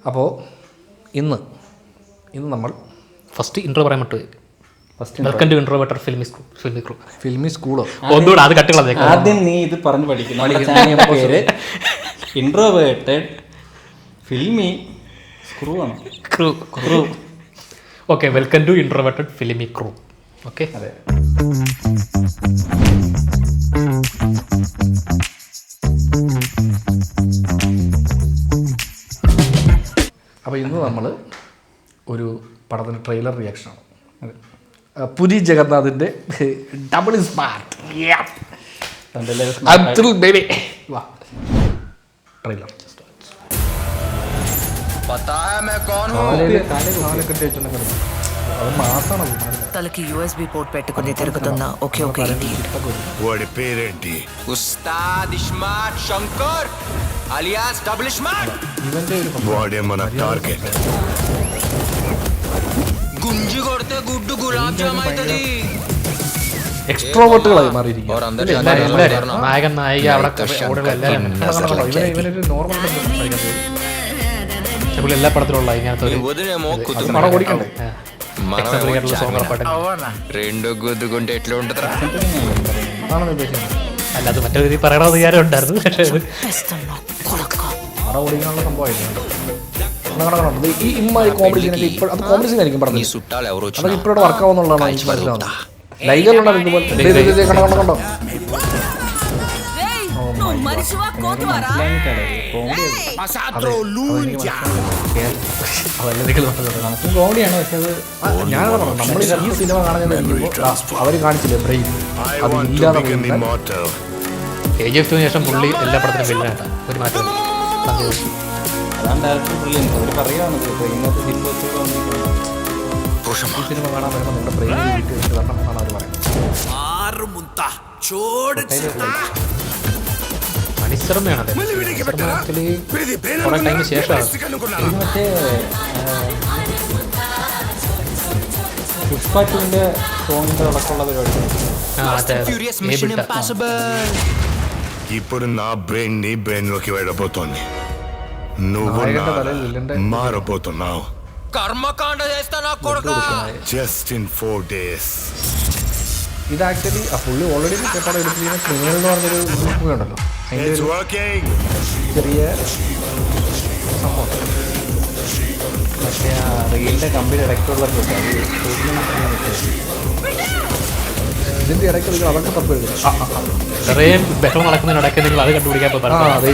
അപ്പോൾ ഇന്ന് നമ്മൾ ഫസ്റ്റ് ഇൻട്രോ പറയാൻ പറ്റുമോ? വെൽക്കം ടു ഇൻട്രോവേർട്ടർ ഫിലിമി സ്കൂളോ ഒന്നുകൂടെ അത് കട്ടുകളെ ആദ്യം നീ ഇത് പറഞ്ഞു പഠിക്കുന്ന പേര് ഇൻട്രോവേർട്ടഡ് ഫിലിമി സ്ക്രൂ ആണ്. Crew. Okay, welcome to introverted filmy crew. Okay, അതെ. അപ്പോൾ ഇന്ന് നമ്മൾ ഒരു പടത്തിൻ്റെ ട്രെയിലർ റിയാക്ഷനാണ്. പുരി ജഗന്നാഥിൻ്റെ ഡബിൾ സ്മാർട്ട് ബേബി ട്രെയിലർ. తలకి USB పోర్ట్ పెట్టుకుని తిరుగుతున్న ఒకే ఒక వాడి పేరేంటి? Ustaad Ismart Shankar alias double smart. వాడే మన టార్గెట్. గుంజి కొడితే గుడ్డు గులాబ్ జామ్ అవుతుంది. എക്സ്ട്രോവേർട്ടുകളായി മാറിയിരിക്കും. നായകൻ നായിക അവിടെ ഇവനൊരു നോർമൽ എല്ലാ പടത്തിലുള്ള ഇങ്ങനത്തെ ഒരു പടം ഓടിക്കണ്ടേ. రెండు గుద్దుకుంటే ఎట్లా ఉంటుందా? അതാണ് ഉദ്ദേശിക്കുന്നത്. അല്ലാതെ മറ്റൊരു രീതി പറയണ അധികാരം ഉണ്ടായിരുന്നു. പക്ഷേ അത് പടം ഓടിക്കാനുള്ള സംഭവമായിരുന്നു. ഈ ഇമ്മാതിരി കോമഡി സീനൊക്കെ ഇപ്പോൾ അത് കോമഡി സീനായിരിക്കും പടത്തിൽ. చుట్టాలు ఎవరు അതൊക്കെ ഇപ്പോഴും വർക്കാവുന്നുള്ളതാണ് എനിക്ക് മനസ്സിലാവുന്നത്. ലൈഗറിലുണ്ടായിരുന്നു ഇതുപോലെ കണ്ടോ നമുക്കും കോമഡിയാണ്. പക്ഷെ അത് ഞാൻ പറഞ്ഞു നമ്മൾ ഈ സിനിമ കാണുന്നത് അവർ കാണിച്ചില്ലേ ബ്രെയിൻ അത് ഇല്ലാതെ KGF ശേഷം പുള്ളി എല്ലാ പടത്തിലും വില്ലനായിട്ടാ. ഒരു മാറ്റം അതാണ് ഡയറക്ടർ ബ്രില്യൻസ്. അവർ പറയുകയാണ് ഇന്നത്തെ സിനിമ ഈ സിനിമ കാണാൻ വരുമ്പോൾ നിങ്ങളുടെ ബ്രെയിൻ വീട്ടിൽ വെച്ച് വരണം എന്നാണ് അവർ പറയുന്നത്. മണിശർമ്മയാണത്. ആക്ച്വലി കുറെ ടൈമിന് ശേഷമാണ് ഇത് മറ്റേ പുഷ്പ2ന്റെ സോങ്ങിന്റെ അടക്കമുള്ള പരിപാടി. Furious mission impossible. ఇప్పుడు నా బ్రెయిన్ నీ బ్రెయిన్ లోకి వెళ్ళబోతోంది. నువ్వు നായകന്റെ തലയിൽ വില്ലന്റെ మారబోతున్నావు. కర్మకాండ చేస్తా నా కొడుకు. Just in 4 days. ഇത് ആക്ച്വലി ആ പുള്ളി ഓൾറെഡി പടം എടുത്തിരിക്കുന്ന ക്രിമിനൽ എന്ന് പറഞ്ഞൊരു മൂവി ഉണ്ടല്ലോ. അതിൻ്റെ It's ഒരു working. ചെറിയ സംഭവം മറ്റേ ആ റീലിന്റെ കമ്പനി ഇടയ്ക്കുള്ള ഇതിൻ്റെ ഇടയ്ക്ക് നിങ്ങൾ അതൊക്കെ തപ്പ് എഴുതും. ഇത്രയും ബഹളം നടക്കുന്നതിനിടയ്ക്ക് നിങ്ങൾ അത് കണ്ടുപിടിക്കാൻ ആ അതെ.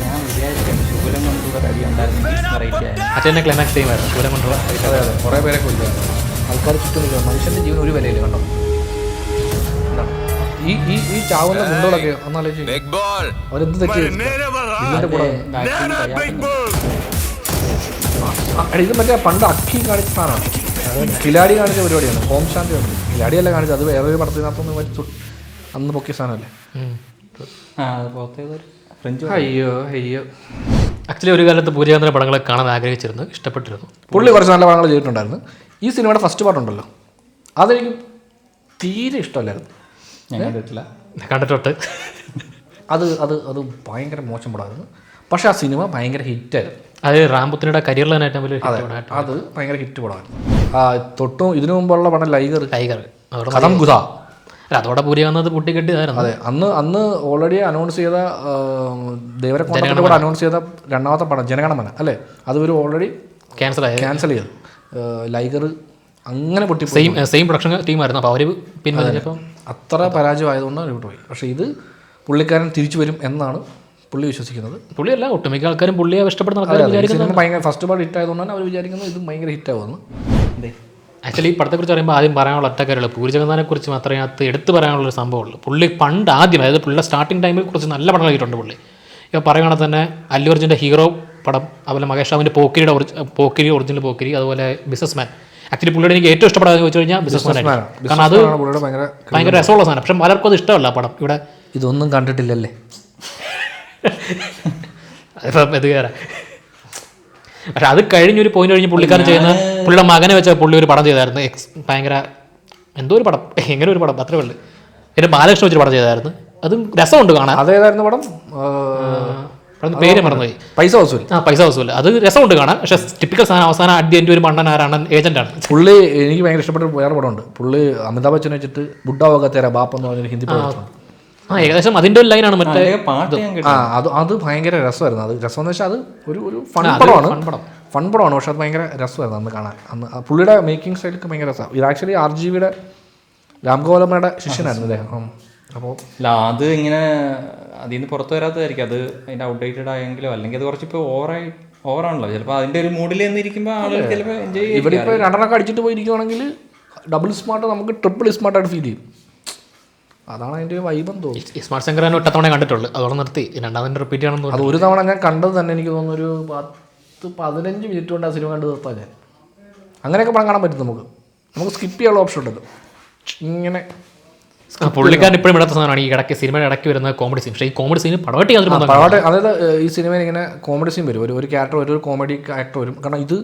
ഞാൻ വിചാരിച്ചു ശുഭലം കൊണ്ടുള്ള കടി ഉണ്ടായിരുന്നു. അച്ഛനെ ക്ലൈമാക്സ് ചെയ്യുമായിരുന്നു ദൂരം കൊണ്ടുള്ള. അതെ അതെ കുറേ പേരെ കൊല്ലുക. ആൾക്കാർ ചുറ്റും നിൽക്കുക. മനുഷ്യൻ്റെ ജീവൻ ഒരു വിലയില്ല കണ്ടോ. ഈ ഈ ഈ ചാവുന്ന മുണ്ടോളൊക്കെ ഒന്നാലോചിച്ച് బిగ్ బాల్. അവരെന്ത് തെറ്റി మరి నేనే వరా? ഇതിൻ്റെ കൂടെ నేనే బిగ్ బాల్. ഇത് മറ്റേ പണ്ട് അക്കി കാണിച്ച സാധനമാണ്. കിലാടി കാണിച്ച പരിപാടിയാണ്. ഹോം ശാന്തി ഉണ്ട്. കിലാടിയല്ല കാണിച്ചത്. അത് വേറൊരു പടത്തിനകത്തൊന്ന് വലിച്ചു അന്ന് പൊക്കിയ സാധനമല്ലേ. ഫ്രഞ്ച് അയ്യോ അയ്യോ. ആക്ച്വലി ഒരു കാലത്ത് പൂജചന്ദ്ര പടങ്ങളെ കാണാൻ ആഗ്രഹിച്ചിരുന്നു, ഇഷ്ടപ്പെട്ടിരുന്നു. പുള്ളി കുറച്ച് നല്ല പടങ്ങൾ ചെയ്തിട്ടുണ്ടായിരുന്നു. ഈ സിനിമയുടെ ഫസ്റ്റ് പാട്ടുണ്ടല്ലോ അതെനിക്ക് തീരെ ഇഷ്ടമല്ലായിരുന്നു. ഞാൻ കണ്ടിട്ടില്ല. കണ്ടിട്ടുണ്ട്. അത് അത് അത് ഭയങ്കര മോശം പടമായിരുന്നു. പക്ഷേ ആ സിനിമ ഭയങ്കര ഹിറ്റായിരുന്നു. അത് റാംപുത്തിനുടെ കരിയറിൽ തന്നെ ഏറ്റവും വലിയ അതെ അത് ഭയങ്കര ഹിറ്റ് പടമായിരുന്നു. ആ തൊട്ടും ഇതിനു മുമ്പുള്ള പടം ലൈഗർ ടൈഗർ കഥം ഗുഹ. അല്ല അതോടെ പൂരി വന്നത് പൊട്ടി കെട്ടിയതായിരുന്നു. അതെ അന്ന് ഓൾറെഡി അനൗൺസ് ചെയ്ത ദേവരെ കൊണ്ടത്തിൻ്റെ കൂടെ അനൗൺസ് ചെയ്ത രണ്ടാമത്തെ പടം ജനഗണമന അല്ലേ, അത് ഒരു ഓൾറെഡി ക്യാൻസൽ ചെയ്തു. ലൈഗർ അങ്ങനെ പൊട്ടി സെയിം പ്രൊഡക്ഷൻ ടീമായിരുന്നു. അപ്പോൾ അവർ പിൻവലിച്ചപ്പോൾ അത്ര പരാജയമായതുകൊണ്ട് വിട്ടുപോയി. പക്ഷേ ഇത് പുള്ളിക്കാരൻ തിരിച്ചു വരും എന്നാണ് പുള്ളി വിശ്വസിക്കുന്നത്. പുള്ളിയല്ല ഒട്ടുമിക്ക ആൾക്കാരും പുള്ളിയെ ഇഷ്ടപ്പെടുന്ന ആൾക്കാർ സിനിമ വിചാരിക്കുന്നത് ഭയങ്കര ഫസ്റ്റ് പാർട്ട് ഹിറ്റ് ആയതുകൊണ്ടാണ് അവർ വിചാരിക്കുന്നത് ഇത് ഭയങ്കര ഹിറ്റാവുമെന്ന്. ആക്ച്വലി ഈ പടത്തെക്കുറിച്ച് പറയുമ്പോൾ ആദ്യം പറയാനുള്ള ഒറ്റ കാര്യമുള്ളൂ, പൂരി ജഗന്നാഥിനെക്കുറിച്ച് മാത്രമേ അതിനകത്ത് എടുത്ത് പറയാനുള്ളൊരു സംഭവമുള്ളൂ. പുള്ളി പണ്ട് ആദ്യം അതായത് പുള്ളിയുടെ സ്റ്റാർട്ടിങ് ടൈമിൽ കുറച്ച് നല്ല പടങ്ങൾ ചെയ്തിട്ടുണ്ട് പുള്ളി. ഇപ്പോൾ പറയുകയാണെങ്കിൽ തന്നെ അല്ലു അർജുൻ്റെ ഹീറോ പടം, അതുപോലെ മഹേഷ് റാമിൻ്റെ പോക്കിരി ഒറിജിനൽ പോക്കിരി, അതുപോലെ ബിസിനസ്മാൻ. ആക്ച്വലി പുള്ളിയുടെ എനിക്ക് ഏറ്റവും ഇഷ്ടപ്പെടാന്ന് ചോദിച്ചു കഴിഞ്ഞാൽ ബിസിനസ്മാൻ. കാരണം അത് ഭയങ്കര രസമുള്ള സാധനം. പക്ഷെ പലർക്കും അത് ഇഷ്ടമല്ല പടം. ഇവിടെ ഇതൊന്നും കണ്ടിട്ടില്ലല്ലേ. അതിപ്പം ഇത് കയറാം. പക്ഷെ അത് കഴിഞ്ഞൊരു പോയിന്റ് കഴിഞ്ഞ് പുള്ളിക്കാരൻ ചെയ്യുന്ന പുള്ളിയുടെ മകനെ വെച്ച പുള്ളി ഒരു പടം ചെയ്തായിരുന്നു. ഭയങ്കര എന്തോ ഒരു പടം, എങ്ങനെ ഒരു പടം അത്രേ ഉള്ളു. പിന്നെ ബാലകൃഷ്ണൻ വെച്ചൊരു പടം ചെയ്തായിരുന്നു. അതും രസമുണ്ട് കാണാൻ. അതേതായിരുന്നു പടം? പേര് മറന്നുപോയി. പൈസ വസൂൽ. പൈസ വസൂൽ. അത് രസമുണ്ട് കാണാൻ. പക്ഷേ ടിപ്പിക്കൽ സാധനം അവസാനം അടി എൻ്റെ ഒരു മണ്ണൻ ആരാണ് ഏജന്റാണ്. പുള്ളി എനിക്ക് ഭയങ്കര ഇഷ്ടപ്പെട്ട വേറെ പടമുണ്ട്. പുള്ളി അമിതാഭ് ബച്ചനെ വെച്ചിട്ട് ബുഡ്ഡാ വക തേരാ ബാപ്പ് എന്ന് പറഞ്ഞൊരു ഹിന്ദി പടം. ഏകദേശം അതിൻ്റെ ഒരു ലൈനാണ് മറ്റേ അത് ഭയങ്കര രസമായിരുന്നു. അത് രസം എന്ന് വെച്ചാൽ അത് ഒരു ഫൺ പടമാണ്. പക്ഷെ അത് ഭയങ്കര രസമായിരുന്നു അന്ന് കാണാൻ. അന്ന് പുള്ളിയുടെ മേക്കിംഗ് സ്റ്റൈലൊക്കെ ഭയങ്കര രസമാണ്. ഇത് ആക്ച്വലി RGVയുടെ രാംഗോപാലമ്മയുടെ ശിഷ്യനായിരുന്നു അദ്ദേഹം. അപ്പോൾ അല്ല അത് ഇങ്ങനെ അതിൽ നിന്ന് പുറത്തു വരാത്തതായിരിക്കും. അത് അതിൻ്റെ ഔട്ട്ഡേറ്റഡ് ആയെങ്കിലോ അല്ലെങ്കിൽ അത് കുറച്ചിപ്പോൾ ഓവറാണല്ലോ. ചിലപ്പോൾ അതിൻ്റെ ഒരു മൂഡിൽ നിന്നിരിക്കുമ്പോൾ ആളുകൾ ചിലപ്പോൾ എൻജോയ് ചെയ്യും. ഇവിടെ ഇപ്പോൾ 2 അടിച്ചിട്ട് പോയിരിക്കുവാണെങ്കിൽ ഡബിൾ സ്മാർട്ട് നമുക്ക് ട്രിപ്പിൾ സ്മാർട്ടായിട്ട് ഫീൽ ചെയ്യും. അതാണ് അതിൻ്റെ വൈബം തോന്നുന്നു. സ്മാർട്ട് ശങ്കർ തന്നെ ഒറ്റത്തവണ കണ്ടിട്ടുള്ളൂ. അതോടെ നിർത്തി. രണ്ടാമത്തെ റിപ്പീറ്റ് ചെയ്യണമെന്ന് അത് ഒരു തവണ ഞാൻ കണ്ടത് തന്നെ എനിക്ക് തോന്നുന്നു ഒരു 10-15 മിനിറ്റ് കൊണ്ട് ആ സിനിമ കണ്ട് തീർത്താൽ ഞാൻ. അങ്ങനെയൊക്കെ പടം കാണാൻ പറ്റും. നമുക്ക് സ്കിപ്പ് ചെയ്യാനുള്ള ഓപ്ഷൻ ഉണ്ടല്ലോ. ഇങ്ങനെ പുള്ളിക്കാരൻ ഇപ്പോഴും ഇടത്ത സാധനമാണ് ഈ ഇടയ്ക്ക് സിനിമയുടെ ഇടയ്ക്ക് വരുന്ന കോമഡി സീൻ. പക്ഷേ ഈ കോമഡി സീൻ പടമായിട്ട് യാതൊരു പടമായിട്ട് അതായത് ഈ സിനിമയിൽ ഇങ്ങനെ കോമഡി സീൻ വരും. ഒരു ക്യാരക്ടർ ഒരു കോമഡി ആക്ടർ വരും. കാരണം ഇത്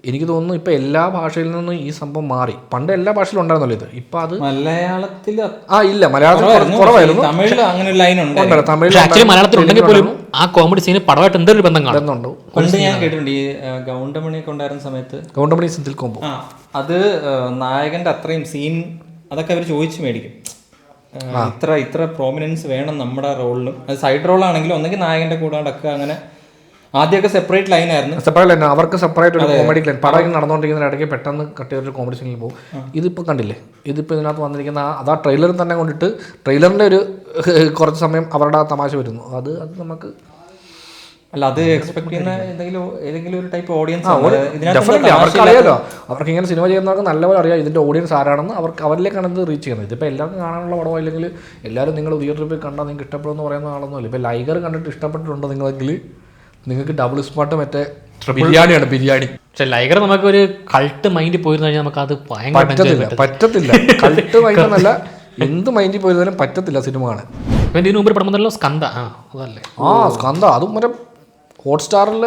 എനിക്ക് തോന്നുന്നു ഇപ്പോൾ എല്ലാ ഭാഷയിൽ നിന്നും ഈ സംഭവം മാറി. പണ്ട് എല്ലാ ഭാഷയിലും ഉണ്ടായിരുന്നല്ലോ ഇത്. ഇപ്പം അത് മലയാളത്തിൽ ഇല്ല, മലയാളത്തിൽ കുറവായിരുന്നു. തമിഴിൽ അങ്ങനെ ഒരു ലൈൻ ഉണ്ട്. തമിഴിൽ ആക്ച്വലി മലയാളത്തിൽ ഉണ്ടെങ്കിൽ പോലും ആ കോമഡി സീന് പടമായിട്ട് എന്തൊരു ബന്ധം കാണുന്നുണ്ടോ. പണ്ട് ഞാൻ കേട്ടിട്ടുണ്ട് ഈ ഗൗണ്ടമണിയൊക്കെ ഉണ്ടായിരുന്ന സമയത്ത് ഗൗണ്ടമണി സിന്ധിൽ കോമ്പോ അത് നായകന്റെ അത്രയും സീൻ അതൊക്കെ അവർ ചോദിച്ചു മേടിക്കും. ഇത്ര പ്രോമിനൻസ് വേണം നമ്മുടെ റോളിലും. അത് സൈഡ് റോളാണെങ്കിലും ഒന്നെങ്കിൽ നായകന്റെ കൂടെ നടക്കുക. അങ്ങനെ ആദ്യമൊക്കെ സെപ്പറേറ്റ് ലൈൻ ആയിരുന്നു. സെപ്പറേറ്റ് ലൈൻ അവർക്ക് സെപ്പറേറ്റ് ഒരു കോമഡി ലൈൻ. പടം നടന്നുകൊണ്ടിരിക്കുന്ന ഇടയ്ക്ക് പെട്ടെന്ന് കട്ട് ചെയ്തൊരു കോമഡി സീനിൽ പോകും. ഇതിപ്പോൾ കണ്ടില്ലേ, ഇതിപ്പോൾ ഇതിനകത്ത് വന്നിരിക്കുന്ന അതാ ട്രെയിലറിൽ തന്നെ കൊണ്ടിട്ട് ട്രെയിലറിൻ്റെ ഒരു കുറച്ച് സമയം അവരുടെ തമാശ വരുന്നു. അത് നമുക്ക് അല്ല അത് എക്സ്പെക്ട് ചെയ്യുന്ന ഏതെങ്കിലും ഒരു ടൈപ്പ് ഓഡിയൻസ് അവർക്ക് അറിയാലോ. അവർക്ക് ഇങ്ങനെ സിനിമ ചെയ്യുന്നവർക്ക് നല്ലപോലെ അറിയാം ഇതിൻ്റെ ഓഡിയൻസ് ആരാണെന്ന്. അവരിലേക്കാണ് ഇത് റീച്ച് ചെയ്യുന്നത്. ഇതിപ്പോൾ എല്ലാവർക്കും കാണാനുള്ള പടമോ അല്ലെങ്കിൽ എല്ലാവരും നിങ്ങൾ തിയേറ്ററിൽ പോയി കണ്ടാൽ നിങ്ങൾക്ക് ഇഷ്ടപ്പെടുമെന്ന് പറയുന്ന ആളൊന്നുമില്ല. ഇപ്പോൾ ലൈഗർ കണ്ടിട്ട് ഇഷ്ടപ്പെട്ടിട്ടുണ്ടോ നിങ്ങളെങ്കിൽ നിങ്ങൾക്ക് ഡബിൾ സ്മാർട്ട് മറ്റേ ബിരിയാണിയാണ് ബിരിയാണി. പക്ഷെ ലൈഗർ നമുക്ക് ഒരു കൾട്ട് മൈൻഡിൽ പോയിരുന്നു കഴിഞ്ഞാൽ നമുക്ക് അത് പറ്റത്തില്ല. കൾട്ട് മൈൻഡ് എന്നല്ല, എന്ത് മൈൻഡിൽ പോയിരുന്നാലും പറ്റത്തില്ല സിനിമ കാണാൻ. ഇതിന് മുമ്പ് പടം വന്നല്ലോ സ്കന്ദ. അതല്ലേ സ്കന്ദ. അതും മറ്റേ ഹോട്ട്സ്റ്റാറിൽ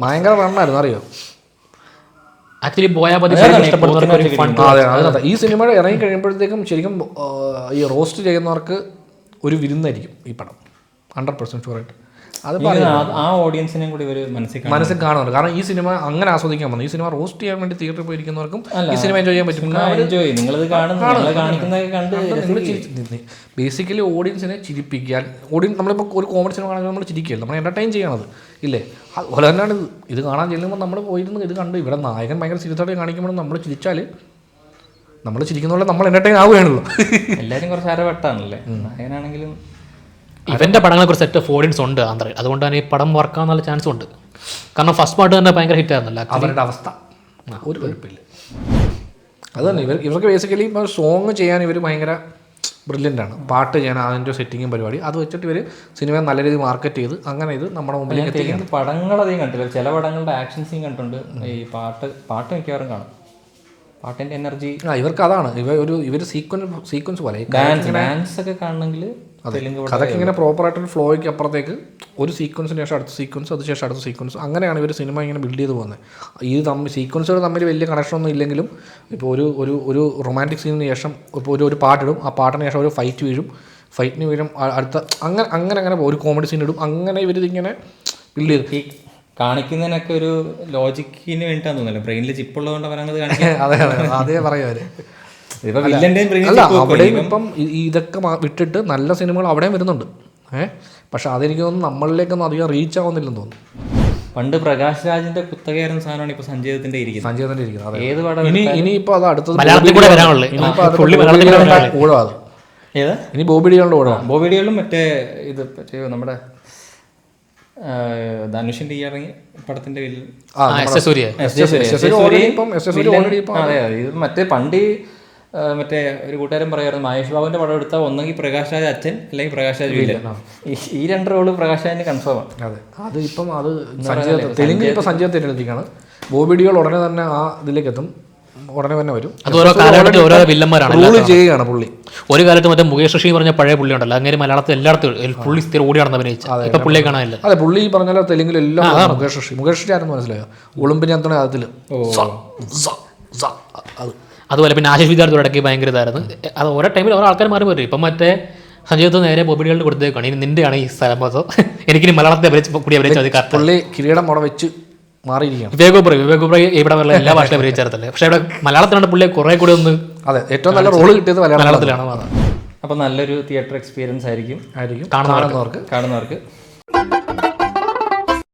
ഭയങ്കര റണ്ണായിരുന്നു, അറിയോ. ആക്ച്വലി ബോയാബതി അതെ. ഈ സിനിമ ഇറങ്ങി കഴിയുമ്പോഴത്തേക്കും ശരിക്കും ഈ റോസ്റ്റ് ചെയ്യുന്നവർക്ക് ഒരു വിരുന്നായിരിക്കും ഈ പടം. 100% ഷുവറായിട്ട് അത് ആ ഓഡിയൻസിനെയും കൂടി ഒരു മനസ്സിൽ കാണുന്നുണ്ട്. കാരണം ഈ സിനിമ അങ്ങനെ ആസ്വദിക്കാൻ വന്നു. ഈ സിനിമ റോസ്റ്റ് ചെയ്യാൻ വേണ്ടി തിയേറ്ററിൽ പോയിരിക്കുന്നവർക്കും ഈ സിനിമ എൻജോയ് ചെയ്യാൻ പറ്റും. ബേസിക്കലി ഓഡിയൻസിനെ ചിരിപ്പിക്കാൻ. നമ്മളിപ്പോൾ ഒരു കോമഡി സിനിമ കാണുമ്പോൾ നമ്മൾ ചിരിക്കുകയല്ല, നമ്മൾ എൻ്റർടൈൻ ചെയ്യണത് ഇല്ലേ. അതുപോലെ തന്നെയാണ് ഇത് കാണാൻ ചെല്ലുമ്പോൾ നമ്മൾ പോയിരുന്ന് ഇത് കണ്ട് ഇവിടെ നായകൻ ഭയങ്കര സീരിയസായിട്ട് കാണിക്കുമ്പോൾ നമ്മൾ ചിരിച്ചാൽ നമ്മൾ ചിരിക്കുന്ന നമ്മൾ എൻ്റർടൈൻ ആവുകയാണല്ലോ. എല്ലാവരും കുറച്ച് അരവട്ടാണല്ലേ നായകനാണെങ്കിലും. ഇവൻ്റെ പടങ്ങളെ ഒരു സെറ്റ് ഓഫ് ഓഡിയൻസ് ഉണ്ട് ആന്ധ്രയിൽ. അതുകൊണ്ട് തന്നെ ഈ പടം വർക്കാൻ നല്ല ചാൻസ് ഉണ്ട്. കാരണം ഫസ്റ്റ് പാർട്ട് തന്നെ ഭയങ്കര ഹിറ്റ് ആയിരുന്നല്ലോ. അവരുടെ അവസ്ഥ ഒരു കുഴപ്പമില്ല. അത് തന്നെ ഇവർക്ക് ബേസിക്കലി ഇപ്പോൾ സോങ് ചെയ്യാൻ ഇവർ ഭയങ്കര ബ്രില്യൻ്റ് ആണ്. പാട്ട് ചെയ്യാൻ അതിൻ്റെ സെറ്റിങ്ങും പരിപാടി അത് വെച്ചിട്ട് ഇവർ സിനിമ നല്ല രീതിയിൽ മാർക്കറ്റ് ചെയ്ത് അങ്ങനെ ഇത് നമ്മുടെ മുമ്പിലേക്ക് എത്തിക്കാൻ. പടങ്ങളധികം കണ്ടില്ല. ചില പടങ്ങളുടെ ആക്ഷൻ സീൻ കണ്ടിട്ടുണ്ട്. ഈ പാട്ട് മിക്കവാറും കാണും. പാട്ടിൻ്റെ എനർജി ഇവർക്ക് അതാണ്. ഇവർ സീക്വൻസ് പോലെ ഡാൻസ് ഒക്കെ കാണണമെങ്കിൽ അതൊക്കെ ഇങ്ങനെ പ്രോപ്പറായിട്ടൊരു ഫ്ലോയ്ക്ക് അപ്പുറത്തേക്ക് ഒരു സീക്വൻസിന് ശേഷം അടുത്ത സീക്വൻസ് അതിനുശേഷം അടുത്ത സീക്വൻസ് അങ്ങനെയാണ് ഇവർ സിനിമ ഇങ്ങനെ ബിൽഡ് ചെയ്ത് പോകുന്നത്. ഈ സീക്വൻസുകൾ തമ്മിൽ വലിയ കണക്ഷനൊന്നും ഇല്ലെങ്കിലും ഇപ്പോൾ ഒരു റൊമാൻറ്റിക് സീനിന് ശേഷം ഇപ്പോൾ ഒരു പാട്ടിടും, ആ പാട്ടിന് ശേഷം ഒരു ഫൈറ്റിന് വീഴും അടുത്ത അങ്ങനെ ഒരു കോമഡി സീൻ ഇടും. അങ്ങനെ ഇവരിതിങ്ങനെ ബിൽഡ് ചെയ്ത് കാണിക്കുന്നതിനൊക്കെ ഒരു ലോജിക്കിന് വേണ്ടിയിട്ടാന്ന് തോന്നുന്നില്ല. ബ്രെയിനിൽ ചിപ്പ് ഉള്ളതുകൊണ്ട് അവരത് കാണിക്കാൻ. അതേ പറയുക. അല്ല അവിടെയും ഇപ്പം ഇതൊക്കെ വിട്ടിട്ട് നല്ല സിനിമകൾ അവിടെയും വരുന്നുണ്ട്. പക്ഷെ അതെനിക്ക് തോന്നുന്നു നമ്മളിലേക്കൊന്നും അധികം റീച്ച് ആവുന്നില്ലെന്ന് തോന്നുന്നു. പണ്ട് പ്രകാശ് രാജിന്റെ കുത്തകയായിരുന്ന സാധനമാണ് ഇപ്പൊ സഞ്ജയത്തിന്റെ ഇരിക്കുന്നത്. ഏത് പടം ഇനിയിപ്പോ അത് അടുത്തത് ഊഴമാണ്. ഇനി ബോബിഡികളുടെ ഊഴമാണ്. ബോബിഡികളും മറ്റേ നമ്മുടെ ധനുഷിന്റെ ഈ ഇറങ്ങിയ പടത്തിന്റെ പേരിൽ മറ്റേ പണ്ട് മറ്റേ ഒരു കൂട്ടുകാരൻ പറയായിരുന്നു മഹേഷ് ബാബുവിന്റെ പടം എടുത്താൽ ഒന്നെങ്കിൽ പ്രകാശ് രാജ് അച്ഛൻ അല്ലെങ്കിൽ പ്രകാശ് രാജ് വില്ലൻ. ഈ 2 റോള് പ്രകാശ് രാജിന് കൺഫേം ആണ്. അതെ. അത് ഇപ്പം അത് തെലുങ്കിൽ ഇപ്പം സഞ്ജയ് തിരഞ്ഞെടുത്തിരിക്കുകയാണ്. ബോബിഡികൾ ഉടനെ തന്നെ ആ ഇതിലേക്ക് എത്തും, ഉടനെ തന്നെ വരും. ഓരോ വില്ലന്മാരാണ് ചെയ്യുകയാണ് പുള്ളി. ഒരു കാലത്ത് മറ്റേ മുകേഷ് ഋഷി പറഞ്ഞ പഴയ പുള്ളി ഉണ്ടല്ലോ, അങ്ങനെ മലയാളത്തിൽ എല്ലായിടത്തും പുള്ളി സ്ഥിരം ഓടി നടന്ന് അഭിനയിച്ച പുള്ളിയെ കാണാനില്ല. അതെ, പുള്ളി പറഞ്ഞാൽ തെലുങ്കിൽ എല്ലാം മുകേഷ് ഋഷി ആരെന്ന് മനസ്സിലായോ? ഒളിമ്പിന് അന്തണ അതില് അതുപോലെ പിന്നെ ആശിഷ് വിദ്യാർത്ഥിയുടെ ഇടയ്ക്ക് ഭയങ്കര ഇതായിരുന്നു. അത് ഓരോ ടൈമിൽ ഓരോ ആൾക്കാർ മാറി വരും. ഇപ്പം മറ്റേ സഞ്ജയത്ത് നേരെ ബോബിഡികളുടെ കൊടുത്തേക്കാണ്, ഇനി നിന്റെയാണ് ഈ സ്ഥലം. എനിക്കിനി മലയാളത്തെ കൂടി അഭിനയിച്ചത് അത് കറക്റ്റ്. പുള്ളി കിരീടം അവിടെ വെച്ച് മാറിയിരിക്കുകയാണ്. വിവേക് ഒബ്രോയ് ഇവിടെ വല്ല എല്ലാ ഭാഷയിലും അഭിനയിച്ചായിരുന്നല്ലേ, പക്ഷേ ഇവിടെ മലയാളത്തിലാണ് പുള്ളിയെ കുറെ കൂടി ഒന്ന് അതെ ഏറ്റവും നല്ല റോള് കിട്ടിയത് മലയാളത്തിലാണ്. അപ്പോൾ നല്ലൊരു തിയേറ്റർ എക്സ്പീരിയൻസ് ആയിരിക്കും കാണുന്നവർക്ക്. കാണുന്നവർക്ക്